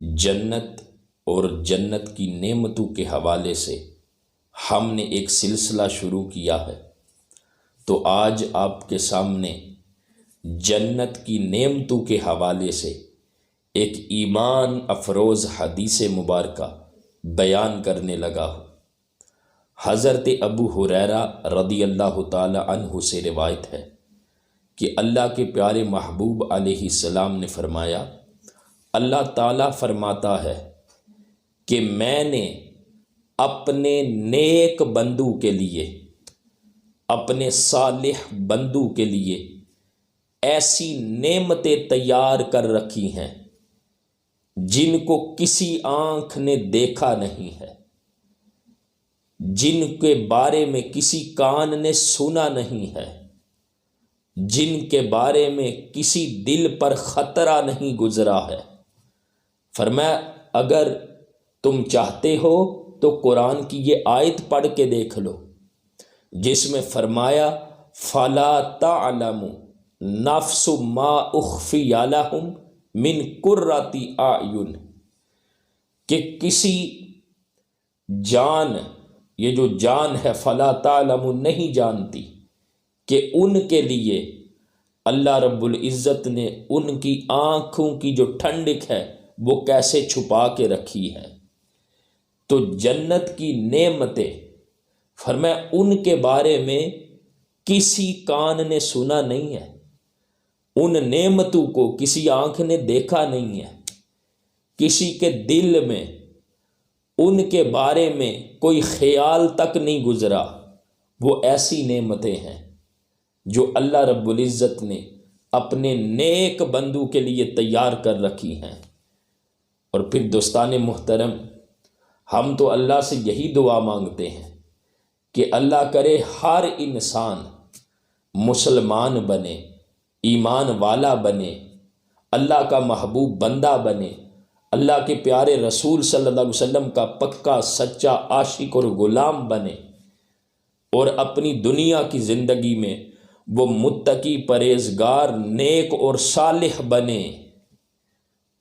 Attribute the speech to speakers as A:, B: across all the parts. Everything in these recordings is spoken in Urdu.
A: جنت اور جنت کی نعمتوں کے حوالے سے ہم نے ایک سلسلہ شروع کیا ہے، تو آج آپ کے سامنے جنت کی نعمتوں کے حوالے سے ایک ایمان افروز حدیث مبارکہ بیان کرنے لگا ہوں۔ حضرت ابو ہریرہ رضی اللہ تعالی عنہ سے روایت ہے کہ اللہ کے پیارے محبوب علیہ السلام نے فرمایا، اللہ تعالیٰ فرماتا ہے کہ میں نے اپنے نیک بندوں کے لیے، اپنے صالح بندوں کے لیے ایسی نعمتیں تیار کر رکھی ہیں جن کو کسی آنکھ نے دیکھا نہیں ہے، جن کے بارے میں کسی کان نے سنا نہیں ہے، جن کے بارے میں کسی دل پر خطرہ نہیں گزرا ہے۔ فرمایا اگر تم چاہتے ہو تو قرآن کی یہ آیت پڑھ کے دیکھ لو، جس میں فرمایا فَلَا تَعْلَمُ نَفْسُ مَا أُخْفِيَ لَهُمْ مِنْ قُرَّةِ أَعْيُنٍ، کہ کسی جان، یہ جو جان ہے فَلَا تَعْلَمُ نہیں جانتی کہ ان کے لیے اللہ رب العزت نے ان کی آنکھوں کی جو ٹھنڈک ہے وہ کیسے چھپا کے رکھی ہے۔ تو جنت کی نعمتیں فرمایا ان کے بارے میں کسی کان نے سنا نہیں ہے، ان نعمتوں کو کسی آنکھ نے دیکھا نہیں ہے، کسی کے دل میں ان کے بارے میں کوئی خیال تک نہیں گزرا۔ وہ ایسی نعمتیں ہیں جو اللہ رب العزت نے اپنے نیک بندوں کے لیے تیار کر رکھی ہیں۔ اور پھر دوستان محترم، ہم تو اللہ سے یہی دعا مانگتے ہیں کہ اللہ کرے ہر انسان مسلمان بنے، ایمان والا بنے، اللہ کا محبوب بندہ بنے، اللہ کے پیارے رسول صلی اللہ علیہ وسلم کا پکا سچا عاشق اور غلام بنے، اور اپنی دنیا کی زندگی میں وہ متقی، پرہیزگار، نیک اور صالح بنے۔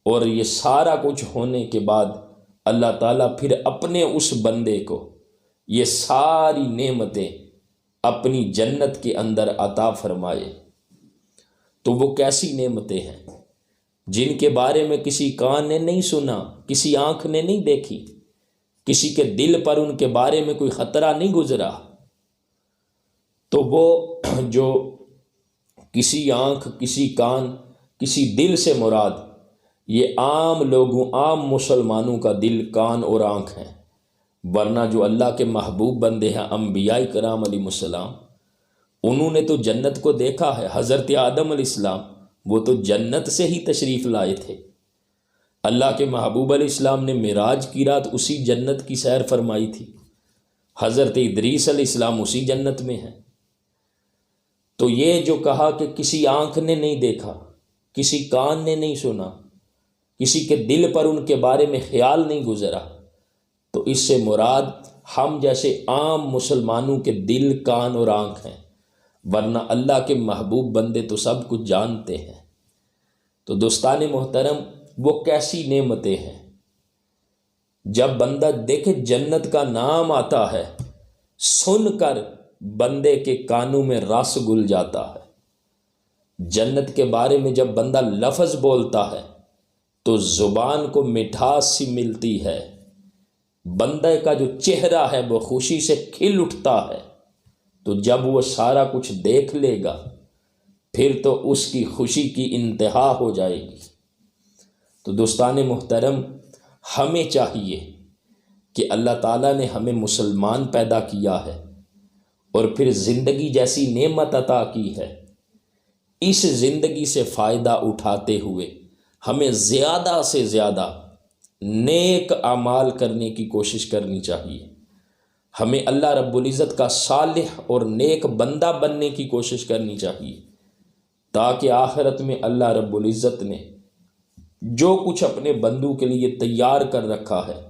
A: اور یہ سارا کچھ ہونے کے بعد اللہ تعالیٰ پھر اپنے اس بندے کو یہ ساری نعمتیں اپنی جنت کے اندر عطا فرمائے۔ تو وہ کیسی نعمتیں ہیں جن کے بارے میں کسی کان نے نہیں سنا، کسی آنکھ نے نہیں دیکھی، کسی کے دل پر ان کے بارے میں کوئی خطرہ نہیں گزرا۔ تو وہ جو کسی آنکھ، کسی کان، کسی دل سے مراد یہ عام لوگوں، عام مسلمانوں کا دل، کان اور آنکھ ہیں، ورنہ جو اللہ کے محبوب بندے ہیں انبیاء کرام علیہ السلام، انہوں نے تو جنت کو دیکھا ہے۔ حضرت آدم علیہ السلام وہ تو جنت سے ہی تشریف لائے تھے۔ اللہ کے محبوب علیہ السلام نے معراج کی رات اسی جنت کی سیر فرمائی تھی۔ حضرت ادریس علیہ السلام اسی جنت میں ہیں۔ تو یہ جو کہا کہ کسی آنکھ نے نہیں دیکھا، کسی کان نے نہیں سنا، کسی کے دل پر ان کے بارے میں خیال نہیں گزرا، تو اس سے مراد ہم جیسے عام مسلمانوں کے دل، کان اور آنکھ ہیں، ورنہ اللہ کے محبوب بندے تو سب کچھ جانتے ہیں۔ تو دوستان محترم، وہ کیسی نعمتیں ہیں جب بندہ دیکھے جنت کا نام آتا ہے، سن کر بندے کے کانوں میں رس گل جاتا ہے۔ جنت کے بارے میں جب بندہ لفظ بولتا ہے تو زبان کو مٹھاس سی ملتی ہے، بندے کا جو چہرہ ہے وہ خوشی سے کھل اٹھتا ہے۔ تو جب وہ سارا کچھ دیکھ لے گا پھر تو اس کی خوشی کی انتہا ہو جائے گی۔ تو دوستان محترم، ہمیں چاہیے کہ اللہ تعالیٰ نے ہمیں مسلمان پیدا کیا ہے اور پھر زندگی جیسی نعمت عطا کی ہے، اس زندگی سے فائدہ اٹھاتے ہوئے ہمیں زیادہ سے زیادہ نیک اعمال کرنے کی کوشش کرنی چاہیے۔ ہمیں اللہ رب العزت کا صالح اور نیک بندہ بننے کی کوشش کرنی چاہیے، تاکہ آخرت میں اللہ رب العزت نے جو کچھ اپنے بندوں کے لیے تیار کر رکھا ہے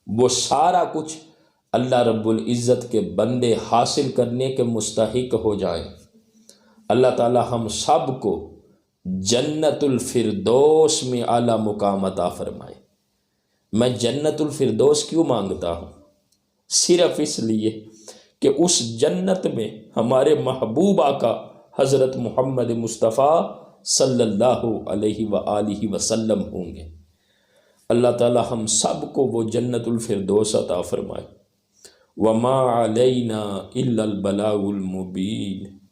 A: وہ سارا کچھ اللہ رب العزت کے بندے حاصل کرنے کے مستحق ہو جائیں۔ اللہ تعالی ہم سب کو جنت الفردوس میں اعلیٰ مقام عطا فرمائے۔ میں جنت الفردوس کیوں مانگتا ہوں؟ صرف اس لیے کہ اس جنت میں ہمارے محبوب آقا حضرت محمد مصطفیٰ صلی اللہ علیہ وآلہ وسلم ہوں گے۔ اللہ تعالی ہم سب کو وہ جنت الفردوس عطا فرمائے۔ وما علینا الا البلاغ المبین۔